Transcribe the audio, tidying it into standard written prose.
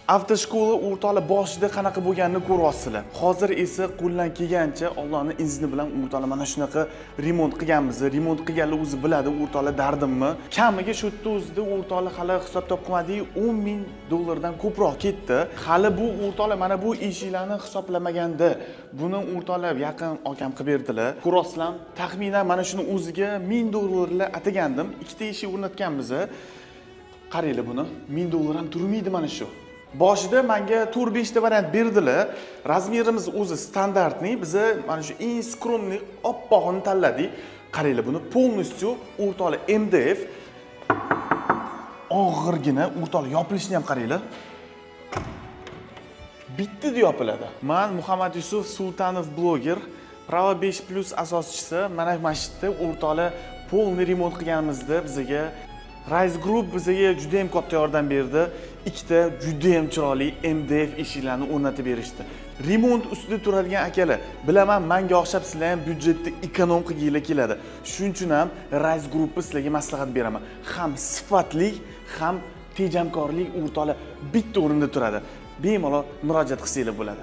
Avtoshkola o'rtoqlar boshida qanaqa bo'lganini ko'ryapsizlar. Hozir esa qo'ldan kelgancha Allohning izni bilan o'rtoqlar mana shunaqa remont qilganmiz. Remont qilganlar o'zi biladi o'rtoqlar dardimni. Kamiga shu yerda o'zida o'rtoqlar hali hisob topqilmadik, $10,000 dan ko'proq ketdi. Hali bu o'rtoqlar mana bu eshiklarni hisoblamaganda buni o'rtoqlar yaqin akam qilib berdilar. Ko'rasizlar, taxminan mana shuni o'ziga $1000 atagandim. Ikkita eshik o'rnatganmiz. Qaranglar buni. $1000 ham turmaydi mana shu. Boshida menga 4-5 ta variant berdilar. Razmerimiz o'zi standartni, biz mana shu eng skromniy oppog'ini tanladik. Qaranglar buni полностью o'rtoqlar MDF og'irgina o'rtoqlar yopilishini ham qaranglar. Bittida yopiladi. Men Muhammad Yusuf Sultanov bloger, Prava 5+ asoschisi. Mana masjidda o'rtoqlar полный remont qilganimizda bizga Rise Group bizga juda ham katta yordam berdi. Ikkita juda ham chiroyli MDF eshiklarni o'rnatib berishdi. Remont ustida turadigan akalar, bilaman, menga o'xshab sizlar ham byudjetni ekonom qilginglar keladi. Shuning uchun ham Rise Groupni sizlarga maslahat beraman. Ham sifatli, ham tejamkorlik o'rtoqlar bitta o'rinda turadi. Bemalol murojaat qilsanglar bo'ladi.